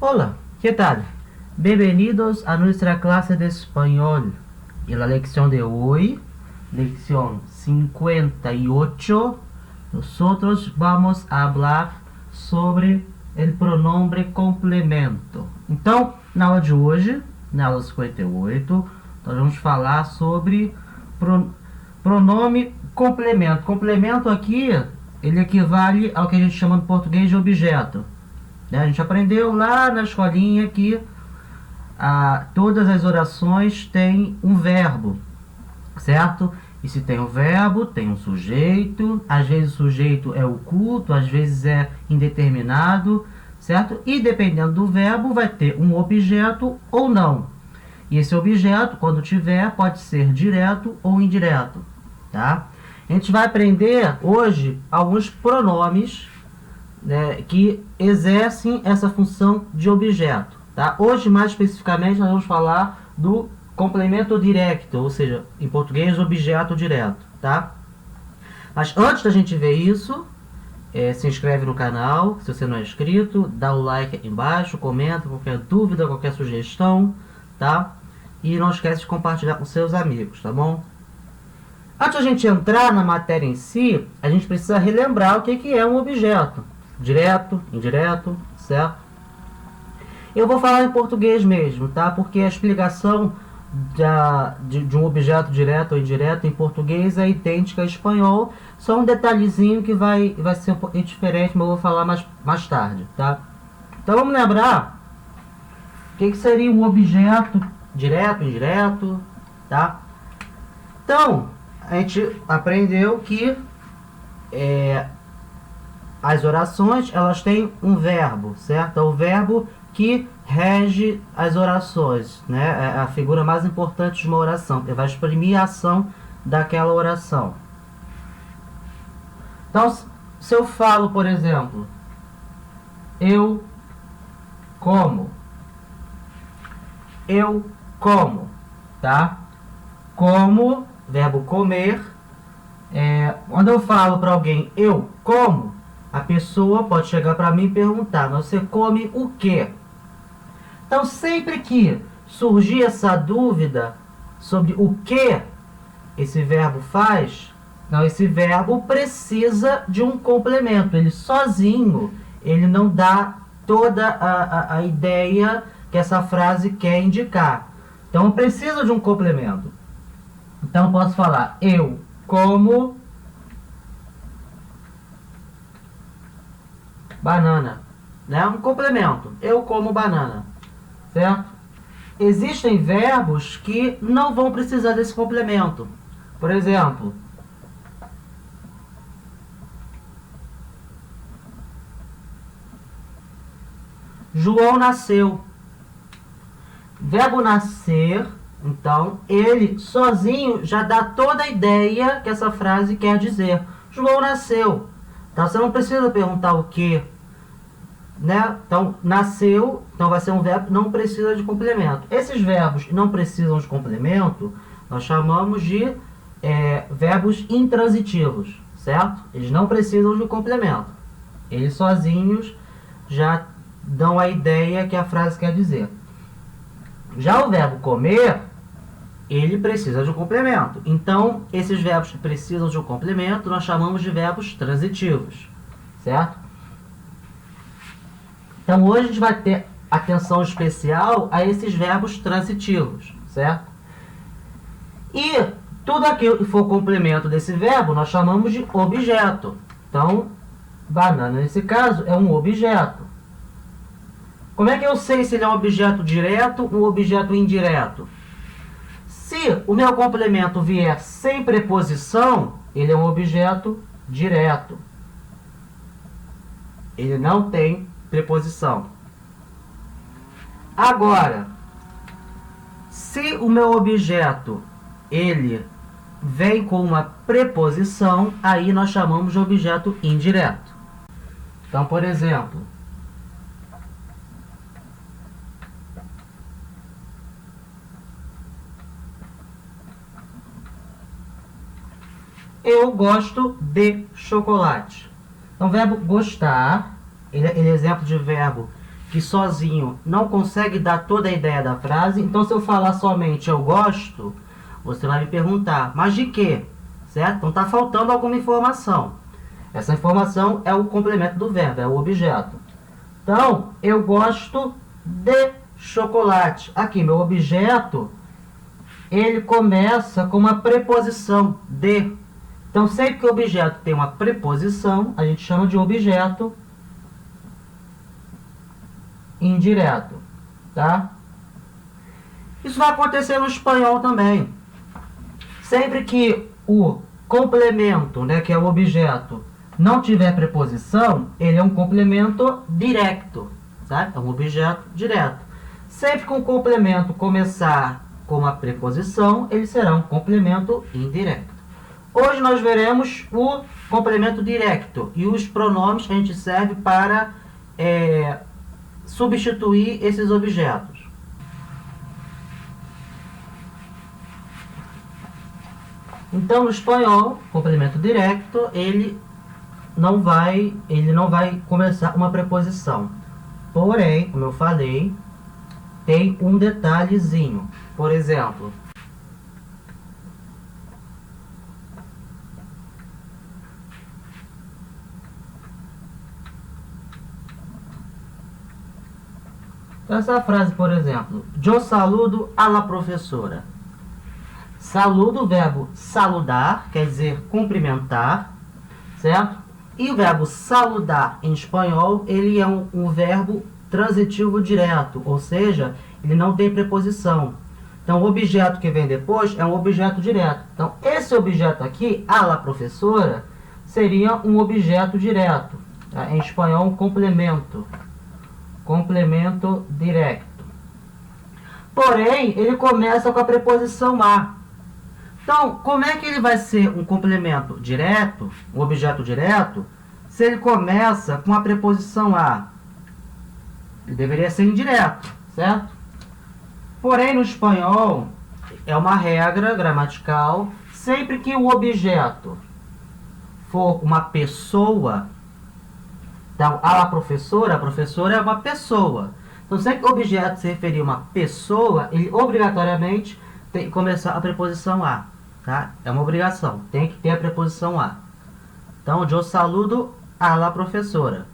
Hola, ¿qué tal? Bienvenidos a nuestra clase de español. En la lección de hoy, lección 58, nosotros vamos a hablar sobre o pronome complemento. Então, na aula de hoje, na aula 58, nós vamos falar sobre pronome complemento. Complemento aqui, ele equivale ao que a gente chama no português de objeto. A gente aprendeu lá na escolinha que todas as orações têm um verbo, certo? E se tem um verbo, tem um sujeito. Às vezes o sujeito é oculto, às vezes é indeterminado, certo? E dependendo do verbo, vai ter um objeto ou não. E esse objeto, quando tiver, pode ser direto ou indireto, tá? A gente vai aprender hoje alguns pronomes, né, que exercem essa função de objeto, tá? Hoje, mais especificamente, nós vamos falar do complemento direto, ou seja, em português, objeto direto, tá? Mas antes da gente ver isso, se inscreve no canal, se você não é inscrito, dá o like aqui embaixo, comenta qualquer dúvida, qualquer sugestão, tá? E não esquece de compartilhar com seus amigos, tá bom? Antes da gente entrar na matéria em si, a gente precisa relembrar o que é um objeto. Direto, indireto, certo? Eu vou falar em português mesmo, tá? Porque a explicação de um objeto direto ou indireto em português é idêntica ao espanhol. Só um detalhezinho que vai ser um pouquinho diferente, mas eu vou falar mais tarde, tá? Então vamos lembrar o que seria um objeto direto, indireto, tá? Então, a gente aprendeu que as orações, elas têm um verbo, certo? É o verbo que rege as orações, né? É a figura mais importante de uma oração, que vai exprimir a ação daquela oração. Então, se eu falo, por exemplo, eu como, tá? Como, verbo comer. Quando eu falo para alguém eu como, a pessoa pode chegar para mim e perguntar, mas você come o quê? Então, sempre que surgir essa dúvida sobre o que esse verbo faz, então, esse verbo precisa de um complemento. Ele sozinho, ele não dá toda a ideia que essa frase quer indicar. Então, precisa de um complemento. Então, eu posso falar, eu como banana, né? Um complemento. Eu como banana, certo? Existem verbos que não vão precisar desse complemento. Por exemplo, João nasceu. Verbo nascer, então, ele sozinho já dá toda a ideia que essa frase quer dizer. João nasceu. Então, você não precisa perguntar o que, né? Então, nasceu, então vai ser um verbo que não precisa de complemento. Esses verbos que não precisam de complemento, nós chamamos de verbos intransitivos, certo? Eles não precisam de complemento. Eles sozinhos já dão a ideia que a frase quer dizer. Já o verbo comer, ele precisa de um complemento. Então, esses verbos que precisam de um complemento, nós chamamos de verbos transitivos, certo? Então, hoje a gente vai ter atenção especial a esses verbos transitivos, certo? E tudo aquilo que for complemento desse verbo, nós chamamos de objeto. Então, banana, nesse caso, é um objeto. Como é que eu sei se ele é um objeto direto ou um objeto indireto? Se o meu complemento vier sem preposição, ele é um objeto direto. Ele não tem preposição. Agora, se o meu objeto ele vem com uma preposição, aí nós chamamos de objeto indireto. Então, por exemplo, eu gosto de chocolate. Então, o verbo gostar, ele é exemplo de verbo que sozinho não consegue dar toda a ideia da frase. Então, se eu falar somente eu gosto, você vai me perguntar, mas de quê? Certo? Então, está faltando alguma informação. Essa informação é o complemento do verbo, é o objeto. Então, eu gosto de chocolate. Aqui, meu objeto, ele começa com uma preposição de. Então, sempre que o objeto tem uma preposição, a gente chama de objeto indireto, tá? Isso vai acontecer no espanhol também. Sempre que o complemento, né, que é o objeto, não tiver preposição, ele é um complemento direto, tá? É um objeto direto. Sempre que um complemento começar com uma preposição, ele será um complemento indireto. Hoje nós veremos o complemento direto e os pronomes que a gente serve para substituir esses objetos. Então, no espanhol, complemento direto, ele não vai começar uma preposição. Porém, como eu falei, tem um detalhezinho. Por exemplo, essa frase, por exemplo, yo saludo a la professora. Saludo, o verbo saludar, quer dizer cumprimentar, certo? E o verbo saludar em espanhol, ele é um verbo transitivo direto, ou seja, ele não tem preposição. Então, o objeto que vem depois é um objeto direto. Então, esse objeto aqui, a la professora, seria um objeto direto. Tá? Em espanhol, um complemento. Complemento direto. Porém, ele começa com a preposição a. Então, como é que ele vai ser um complemento direto, um objeto direto, se ele começa com a preposição a? Ele deveria ser indireto, certo? Porém, no espanhol, é uma regra gramatical, sempre que o objeto for uma pessoa, então, a professora é uma pessoa. Então, sempre que o objeto se referir a uma pessoa, ele obrigatoriamente tem que começar a preposição a. Tá? É uma obrigação, tem que ter a preposição a. Então, yo saludo a la professora.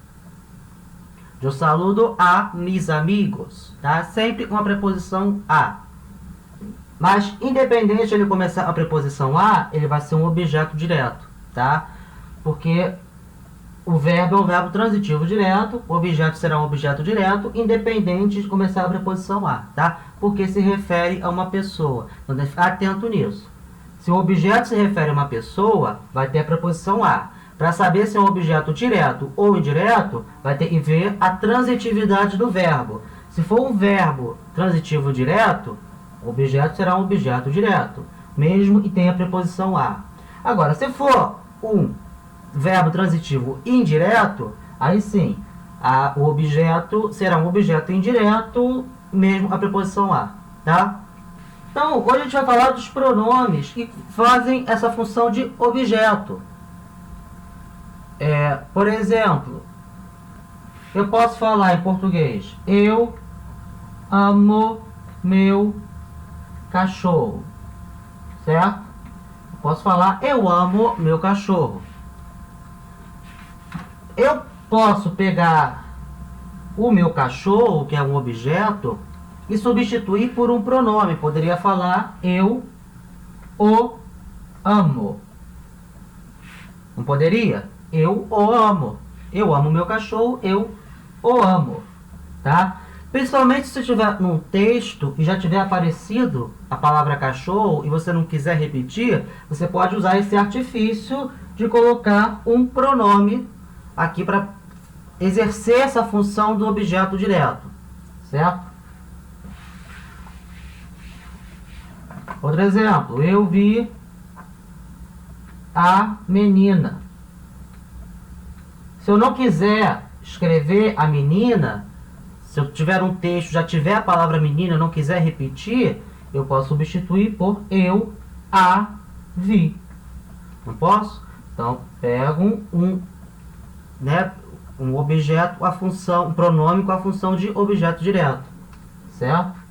Eu saludo a mis amigos, tá? Sempre com a preposição a. Mas, independente de ele começar a preposição a, ele vai ser um objeto direto, tá? Porque o verbo é um verbo transitivo direto, o objeto será um objeto direto, independente de começar a preposição a, tá? Porque se refere a uma pessoa. Então, tem que ficar atento nisso. Se o objeto se refere a uma pessoa, vai ter a preposição a. Para saber se é um objeto direto ou indireto, vai ter que ver a transitividade do verbo. Se for um verbo transitivo direto, o objeto será um objeto direto, mesmo que tenha a preposição a. Agora, se for um verbo transitivo indireto, aí sim, o objeto será um objeto indireto, mesmo a preposição a, tá? Então, hoje a gente vai falar dos pronomes que fazem essa função de objeto. Por exemplo, eu posso falar em português, eu amo meu cachorro, certo? Eu posso falar, eu amo meu cachorro. Eu posso pegar o meu cachorro, que é um objeto, e substituir por um pronome. Poderia falar, eu o amo. Não poderia? Eu o amo. Eu amo meu cachorro, eu o amo. Tá? Principalmente se estiver num texto e já tiver aparecido a palavra cachorro e você não quiser repetir, você pode usar esse artifício de colocar um pronome aqui para exercer essa função do objeto direto. Certo? Outro exemplo, eu vi a menina. Se eu não quiser escrever a menina, se eu tiver um texto, já tiver a palavra menina, não quiser repetir, eu posso substituir por eu a vi. Não posso? Então, pego um objeto, a função, um pronome com a função de objeto direto, certo?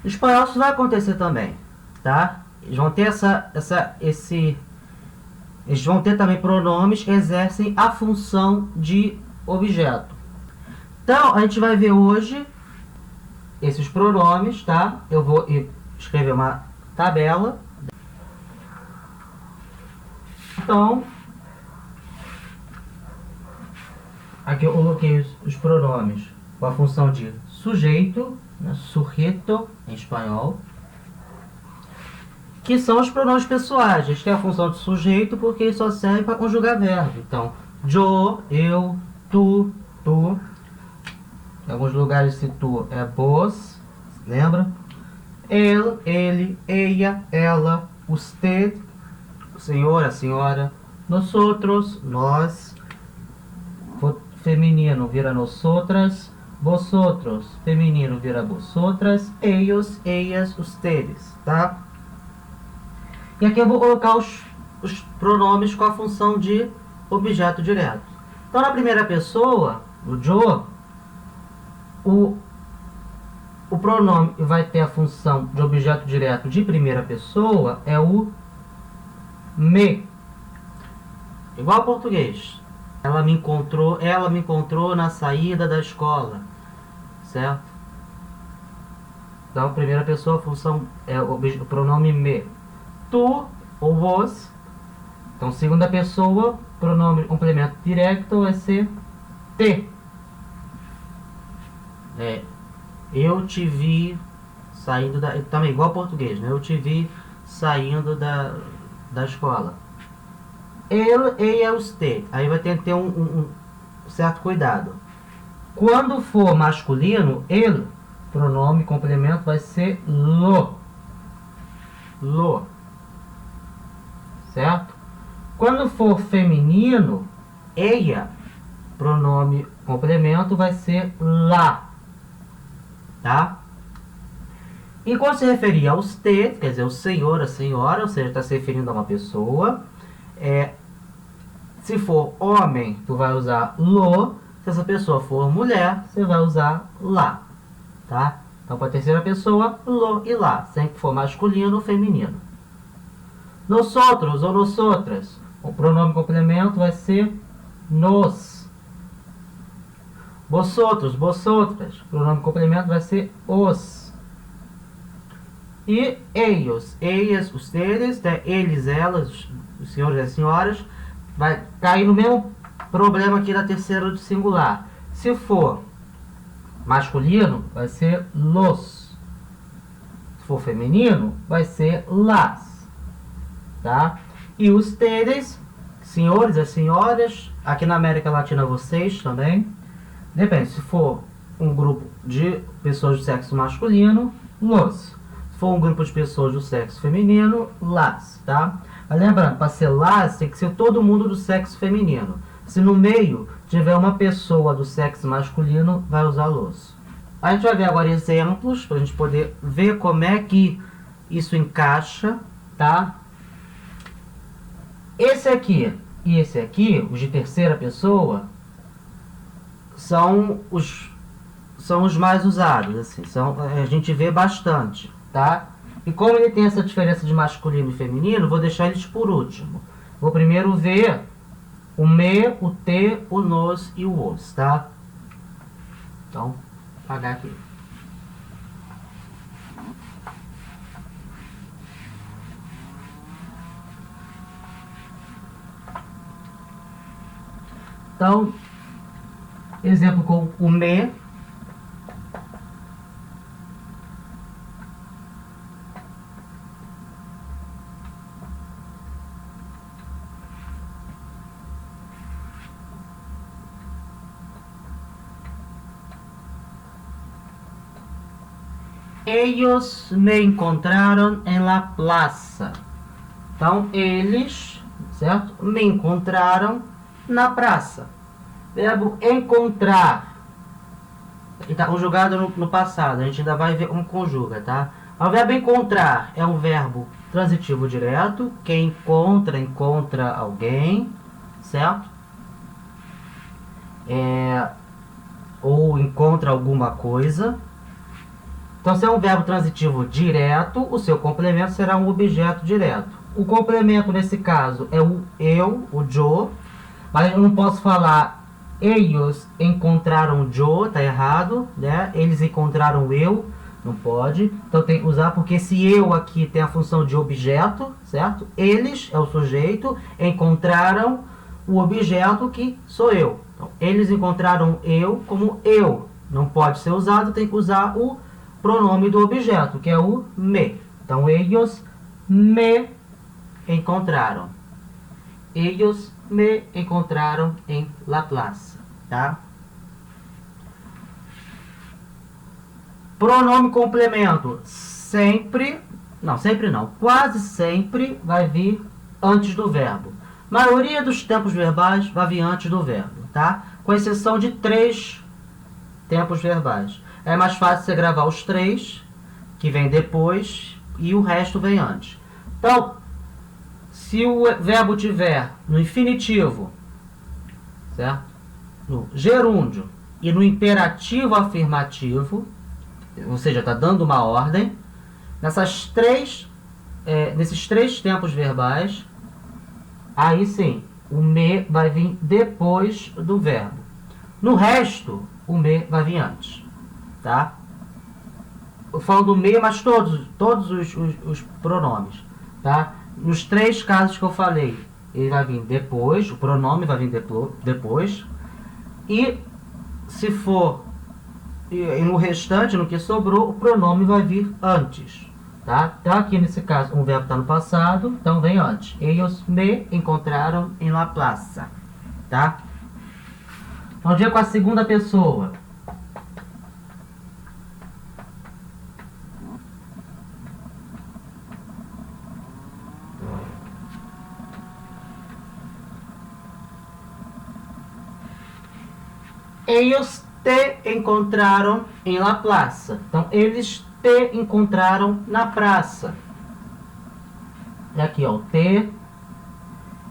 No espanhol isso vai acontecer também, tá? Eles vão ter eles vão ter também pronomes que exercem a função de objeto. Então, a gente vai ver hoje esses pronomes, tá? Eu vou escrever uma tabela. Então, aqui eu coloquei os pronomes com a função de sujeito, né? Sujeto em espanhol, que são os pronomes pessoais. Eles têm a função de sujeito porque eles só servem para conjugar verbo. Então, eu, tu. Em alguns lugares esse tu é vos, lembra? Ele, ela, usted, o senhor, a senhora, nosotros, nós, feminino vira nosotras, vosotros, feminino vira vosotras, ellos, ellas, ustedes, tá? E aqui eu vou colocar os pronomes com a função de objeto direto. Então, na primeira pessoa, o yo, o pronome vai ter a função de objeto direto de primeira pessoa, é o me. Igual ao português. Ela me encontrou na saída da escola, certo? Então, primeira pessoa, a função é o pronome me. Tu ou vos. Então, segunda pessoa, pronome complemento direto vai ser te. Eu te vi saindo da... Também igual ao português, né? Eu te vi saindo da escola. Ele, ella, usted. Aí vai ter que ter um certo cuidado. Quando for masculino, ele, pronome complemento vai ser lo. Lo. Certo? Quando for feminino, ella, pronome complemento vai ser la. Tá? E quando se referir a usted, quer dizer, o senhor, a senhora, ou seja, está se referindo a uma pessoa. Se for homem, tu vai usar lo. Se essa pessoa for mulher, você vai usar la. Tá? Então, para a terceira pessoa, lo e la. Sempre for masculino ou feminino. Nosotros ou nosotras. O pronome complemento vai ser nos. Vosotros, vosotras. O pronome complemento vai ser os. E ellos, ellas, ustedes, né? Eles, elas, os senhores e as senhoras. Vai cair no mesmo problema aqui da terceira do singular. Se for masculino, vai ser los. Se for feminino, vai ser las. Tá? E ustedes, senhores e senhoras, aqui na América Latina vocês também. Depende, se for um grupo de pessoas do sexo masculino, los. Se for um grupo de pessoas do sexo feminino, las, tá? Mas lembrando, para ser las, tem que ser todo mundo do sexo feminino. Se no meio tiver uma pessoa do sexo masculino, vai usar los. A gente vai ver agora exemplos, para a gente poder ver como é que isso encaixa, tá? Esse aqui e esse aqui, os de terceira pessoa, são os mais usados, assim, a gente vê bastante, tá? E como ele tem essa diferença de masculino e feminino, vou deixar eles por último. Vou primeiro ver o me, o te, o nos e o os, tá? Então, vou apagar aqui. Então, exemplo com o me. Ellos me encontraram em la plaza. Então, eles, certo? Me encontraram na praça. Verbo encontrar. Está conjugado no passado. A gente ainda vai ver como conjuga, tá? O verbo encontrar é um verbo transitivo direto. Quem encontra, encontra alguém, certo? Ou encontra alguma coisa. Então, se é um verbo transitivo direto, o seu complemento será um objeto direto. O complemento, nesse caso, é o eu, o yo, mas eu não posso falar ellos encontraram yo, tá errado, né? Eles encontraram eu, não pode. Então tem que usar porque esse eu aqui tem a função de objeto, certo? Eles é o sujeito, encontraram o objeto que sou eu. Então, eles encontraram eu como eu. Não pode ser usado, tem que usar o pronome do objeto, que é o me. Então, ellos me encontraram. Ellos me encontraram em la plaza, tá? Pronome complemento sempre, quase sempre vai vir antes do verbo. Maioria dos tempos verbais vai vir antes do verbo, tá? Com exceção de 3 tempos verbais. É mais fácil você gravar os 3, que vem depois, e o resto vem antes. Então, se o verbo tiver no infinitivo, certo? No gerúndio e no imperativo afirmativo, ou seja, está dando uma ordem, nesses 3 tempos verbais, aí sim, o me vai vir depois do verbo. No resto, o me vai vir antes, tá? Eu falo do me, mas todos os pronomes, tá? Nos 3 casos que eu falei, ele vai vir depois, o pronome vai vir depois, e se for e no restante, no que sobrou, o pronome vai vir antes, tá? Então aqui nesse caso, um verbo está no passado, então vem antes. Ellos me encontraram em la plaza, tá? Vamos ver com a segunda pessoa. Ellos te encontraram em la plaza. Então, eles te encontraram na praça. E aqui, ó, te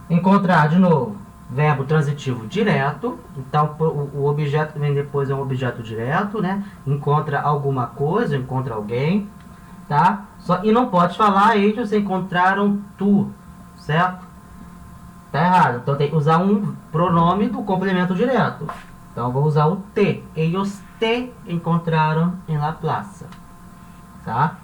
encontrar, de novo, verbo transitivo direto. Então, o objeto que vem depois é um objeto direto, né? Encontra alguma coisa, encontra alguém, tá? E não pode falar, eles encontraram tu, certo? Tá errado. Então, tem que usar um pronome do complemento direto. Então, vou usar o te. Ellos te encontraram em la plaza. Tá?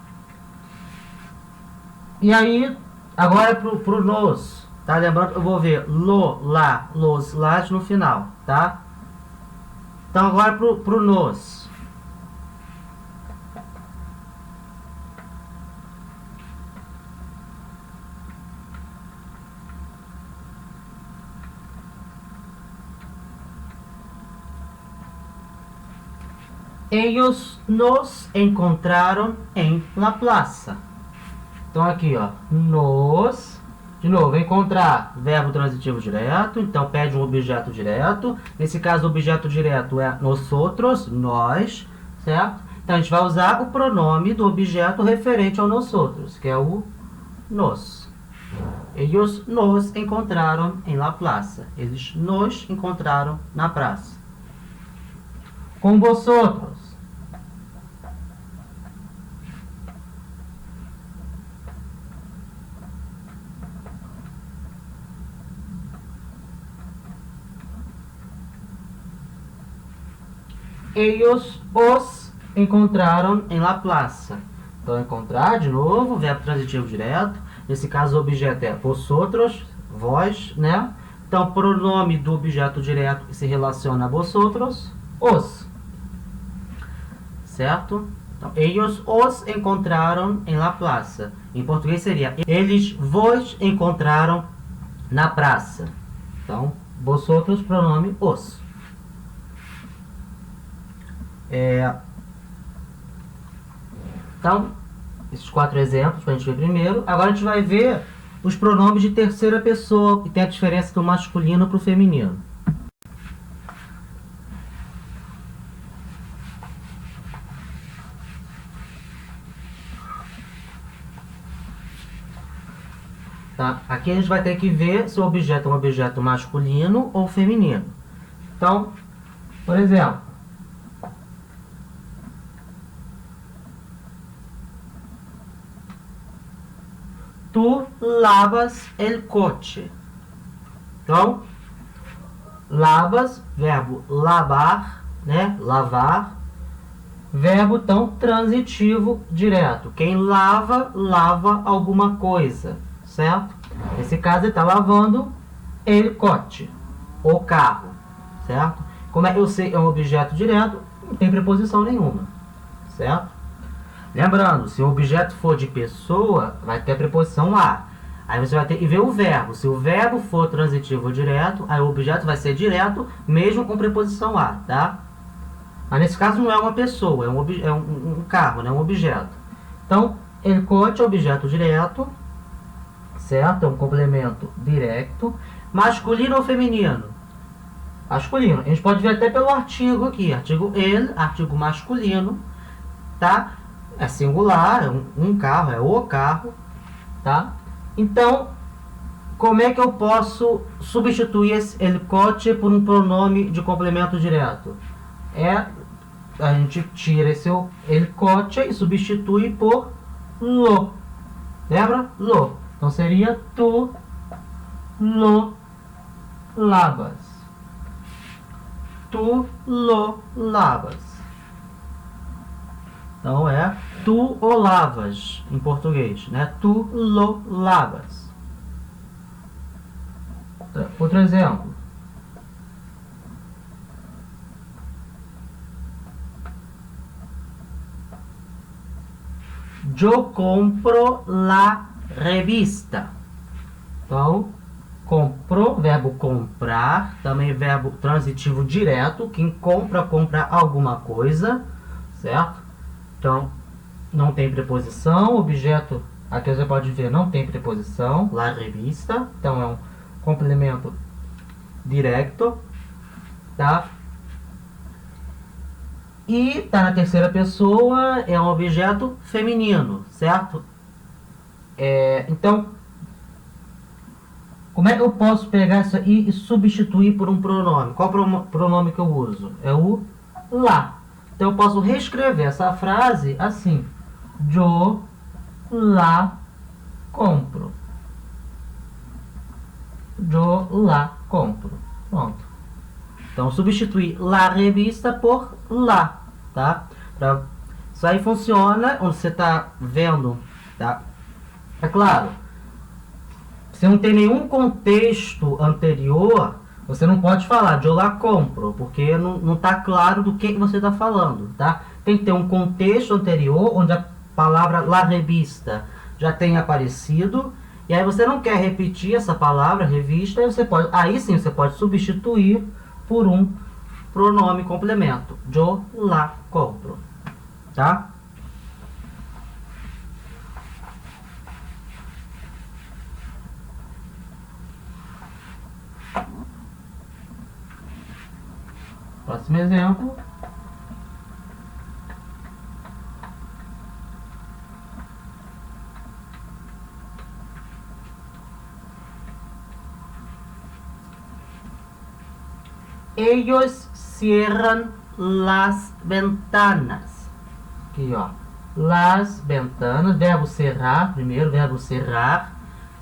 E aí, agora é pro nos. Tá? Lembrando que eu vou ver lo, lá, los, las no final. Tá? Então, agora pro nos. Ellos nos encontraram em la plaza. Então aqui, ó, nos, de novo, encontrar, verbo transitivo direto, então pede um objeto direto. Nesse caso, o objeto direto é nosotros, nós, certo? Então a gente vai usar o pronome do objeto referente ao nosotros, que é o nos. Ellos nos encontraram em la plaza. Eles nos encontraram na praça. Com vosotros. Ellos os encontraram em la plaza. Então, encontrar, de novo, verbo transitivo direto. Nesse caso, o objeto é vosotros, vós, né? Então, pronome do objeto direto que se relaciona a vosotros, os. Certo? Então, ellos os encontraram em la plaza. Em português seria, eles vos encontraram na praça. Então, vosotros, pronome os. Então, esses 4 exemplos para a gente ver primeiro. Agora a gente vai ver os pronomes de terceira pessoa, que tem a diferença do masculino para o feminino. tá? Aqui a gente vai ter que ver se o objeto é um objeto masculino ou feminino. Então, por exemplo, tu lavas el coche. Então, lavas, verbo lavar, né? Lavar. Verbo tão transitivo direto. Quem lava, lava alguma coisa, certo? Nesse caso, ele está lavando el coche, o carro, certo? Como eu sei é um objeto direto, não tem preposição nenhuma, certo? Lembrando, se o objeto for de pessoa, vai ter a preposição a. Aí você vai ter que ver o verbo. Se o verbo for transitivo ou direto, aí o objeto vai ser direto, mesmo com preposição a, tá? Mas nesse caso não é uma pessoa, é um carro, né? Um objeto. Então, el coche é objeto direto, certo? É um complemento direto. Masculino ou feminino? Masculino. A gente pode ver até pelo artigo aqui. Artigo el, artigo masculino, tá? É singular, é um carro, é o carro, tá? Então, como é que eu posso substituir esse el coche por um pronome de complemento direto? A gente tira esse el coche e substitui por lo. Lembra? Lo. Então seria tu lo lavas. Tu lo lavas. Então é tu o lavas em português, né? Tu lo lavas. Outro exemplo. Eu compro la revista. Então, compro, verbo comprar, também verbo transitivo direto. Quem compra, compra alguma coisa, certo? Então, não tem preposição. Objeto, aqui você pode ver, não tem preposição. La revista, então é um complemento direto, tá? E tá na terceira pessoa, é um objeto feminino, certo? Então, como é que eu posso pegar isso aí e substituir por um pronome? Qual pronome que eu uso? É o lá. Então, eu posso reescrever essa frase assim. Eu lá compro. Eu lá compro. Pronto. Então, substituir la revista por lá, tá? Isso aí funciona onde você está vendo, tá? É claro, se não tem nenhum contexto anterior, você não pode falar de eu lá compro, porque não está claro do que você está falando, tá? Tem que ter um contexto anterior, onde a palavra la revista já tenha aparecido, e aí você não quer repetir essa palavra, revista, aí sim você pode substituir por um pronome complemento. Eu lá compro. Tá? Próximo exemplo. Ellos cierran las ventanas. Aqui, ó. Las ventanas, verbo cerrar, primeiro, verbo cerrar,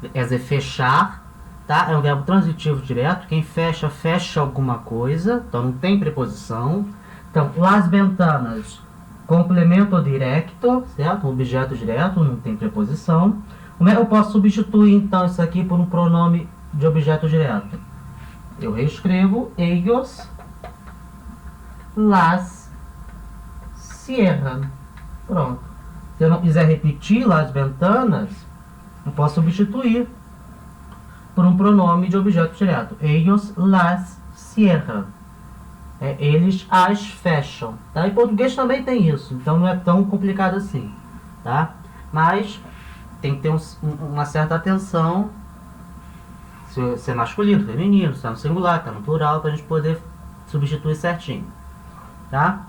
quer dizer, fechar, tá? É um verbo transitivo direto. Quem fecha, fecha alguma coisa, então não tem preposição. Então, las ventanas, complemento direto, certo? Um objeto direto, não tem preposição. Como é que eu posso substituir, então, isso aqui por um pronome de objeto direto? Eu reescrevo ellos las cierran. Pronto. Se eu não quiser repetir las ventanas, eu posso substituir por um pronome de objeto direto. Ellos las cierran. Eles as fecham. Tá? Em português também tem isso, então não é tão complicado assim. Tá? Mas tem que ter uma certa atenção. Se é masculino, feminino, se é no singular, está no plural, para a gente poder substituir certinho. Tá?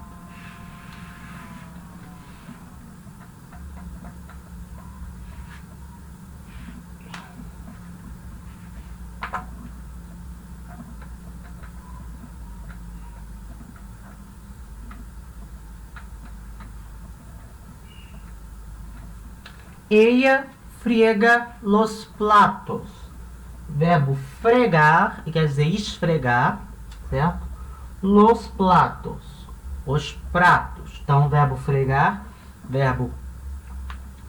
Ella friega los platos. Verbo fregar, que quer dizer esfregar, certo? Los platos, os pratos. Então, verbo fregar, verbo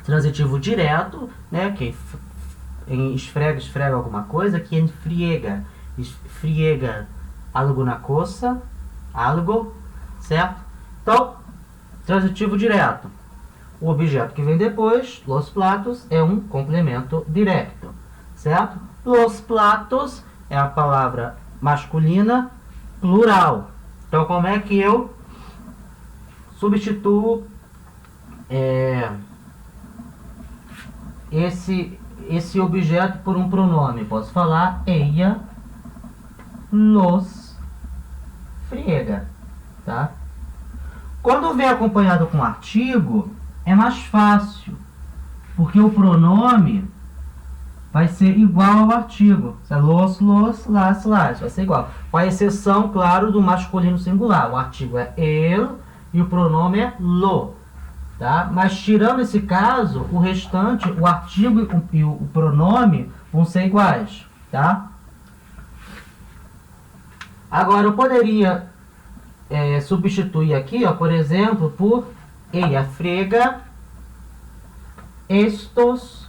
transitivo direto, né? Que esfrega alguma coisa. Quem friega alguma coisa, algo, certo? Então, transitivo direto. O objeto que vem depois, los platos, é um complemento direto, certo? Los platos é a palavra masculina plural. Então, como é que eu substituo esse objeto por um pronome? Posso falar ella los friega, tá? Quando vem acompanhado com artigo, é mais fácil, porque o pronome vai ser igual ao artigo. Los, las, vai ser igual. Com a exceção, claro, do masculino singular. O artigo é el e o pronome é lo. Tá? Mas tirando esse caso, o restante, o artigo e o pronome vão ser iguais. Tá? Agora, eu poderia substituir aqui, ó, por exemplo, por ella frega estos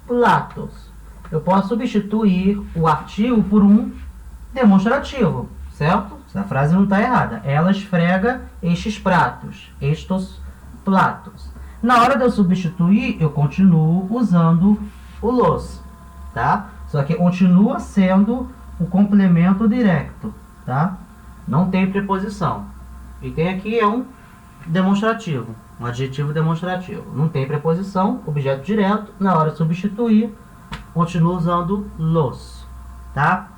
platos. Eu posso substituir o artigo por um demonstrativo, certo? A frase não está errada. Ela esfrega estes pratos, estes platos. Na hora de eu substituir, eu continuo usando o los, tá? Só que continua sendo o complemento direto, tá? Não tem preposição. E tem aqui um demonstrativo, um adjetivo demonstrativo. Não tem preposição, objeto direto. Na hora de substituir, continuo usando los, tá?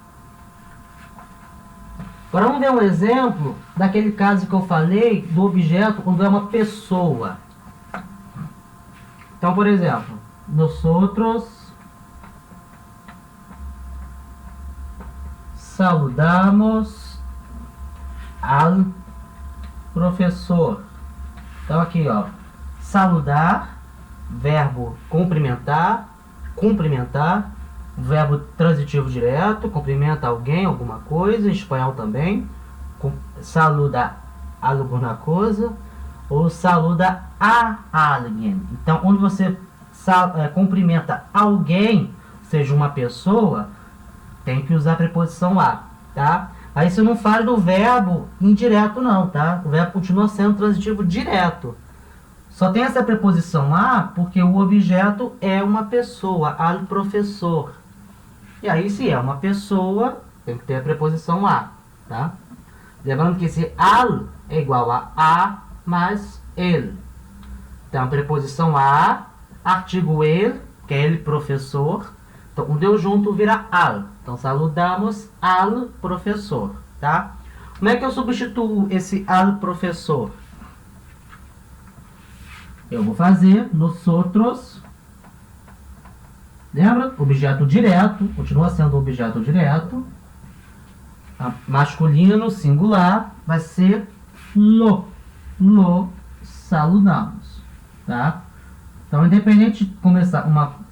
Agora vamos ver um exemplo daquele caso que eu falei do objeto quando é uma pessoa. Então, por exemplo, nosotros saludamos al professor. Então aqui, ó, saludar, verbo cumprimentar, verbo transitivo direto, cumprimenta alguém, alguma coisa, em espanhol também, saluda alguma coisa, ou saluda a alguém. Então, onde você cumprimenta alguém, seja uma pessoa, tem que usar a preposição a, tá? Aí isso não faz do verbo indireto não, tá? O verbo continua sendo transitivo direto. Só tem essa preposição a porque o objeto é uma pessoa, al professor. E aí, se é uma pessoa, tem que ter a preposição a, tá? Lembrando que esse al é igual a mais ele. Então, a preposição a, artigo ele, que é ele professor. Então, um deu junto vira al. Então, saludamos al professor, tá? Como é que eu substituo esse al professor? Eu vou fazer nosotros. Lembra? Objeto direto, continua sendo objeto direto. Masculino, singular, vai ser lo. Lo saludamos, tá? Então, independente de começar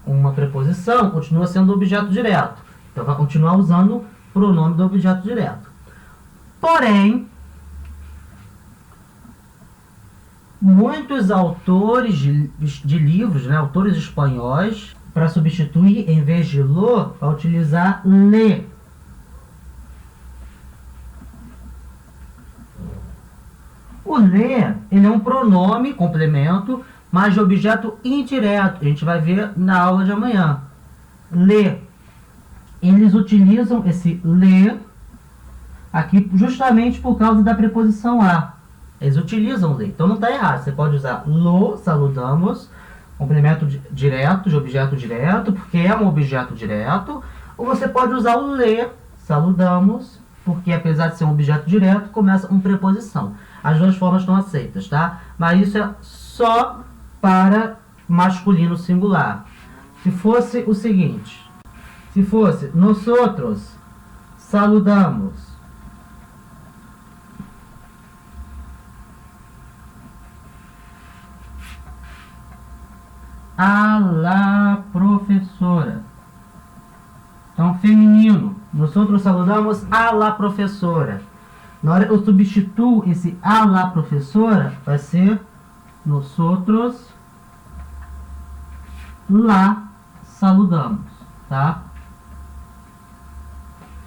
uma preposição, continua sendo objeto direto. Então, vai continuar usando o pronome do objeto direto. Porém, muitos autores de livros, né, autores espanhóis, para substituir, em vez de lo, vai utilizar le. O le, ele é um pronome, complemento, mas de objeto indireto. A gente vai ver na aula de amanhã. Le. Eles utilizam esse le aqui justamente por causa da preposição a. Eles utilizam le. Então não está errado. Você pode usar lo, saludamos, complemento direto, de objeto direto, porque é um objeto direto. Ou você pode usar o le, saludamos, porque apesar de ser um objeto direto, começa com preposição. As duas formas estão aceitas, tá? Mas isso é só para masculino singular. Se fosse o seguinte, se fosse nosotros saludamos a la professora. Então, feminino. Nós outros saludamos a la professora. Na hora eu substituo esse a la professora, vai ser nós outros lá saludamos, tá?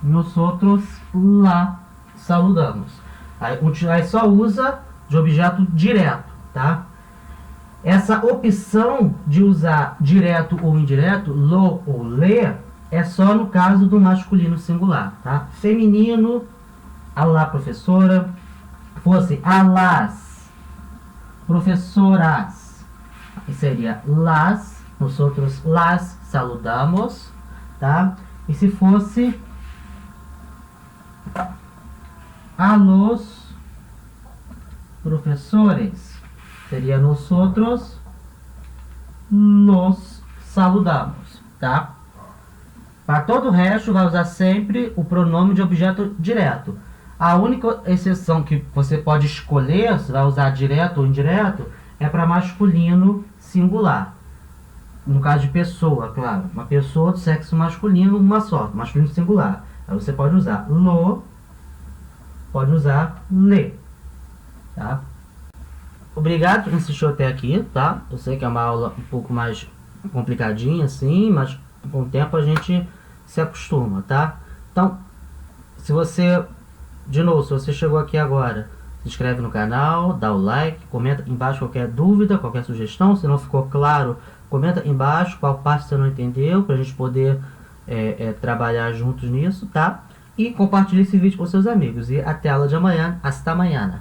Nós outros lá saludamos. Aí só usa de objeto direto, tá? Essa opção de usar direto ou indireto, lo ou le, é só no caso do masculino singular, tá? Feminino, a la professora, fosse a las professoras, que seria las, nós outros las saludamos, tá? E se fosse a los professores, seria nós outros los saludamos, tá? Para todo o resto, vai usar sempre o pronome de objeto direto. A única exceção que você pode escolher, se vai usar direto ou indireto, é para masculino singular. No caso de pessoa, claro. Uma pessoa do sexo masculino, uma só, masculino singular. Aí você pode usar lo, pode usar le, tá? Obrigado por assistir até aqui, tá? Eu sei que é uma aula um pouco mais complicadinha, assim, mas com o tempo a gente se acostuma, tá? Então, se você chegou aqui agora, se inscreve no canal, dá o like, comenta embaixo qualquer dúvida, qualquer sugestão. Se não ficou claro, comenta embaixo qual parte você não entendeu, pra gente poder trabalhar juntos nisso, tá? E compartilhe esse vídeo com seus amigos. E até a aula de amanhã. Hasta mañana.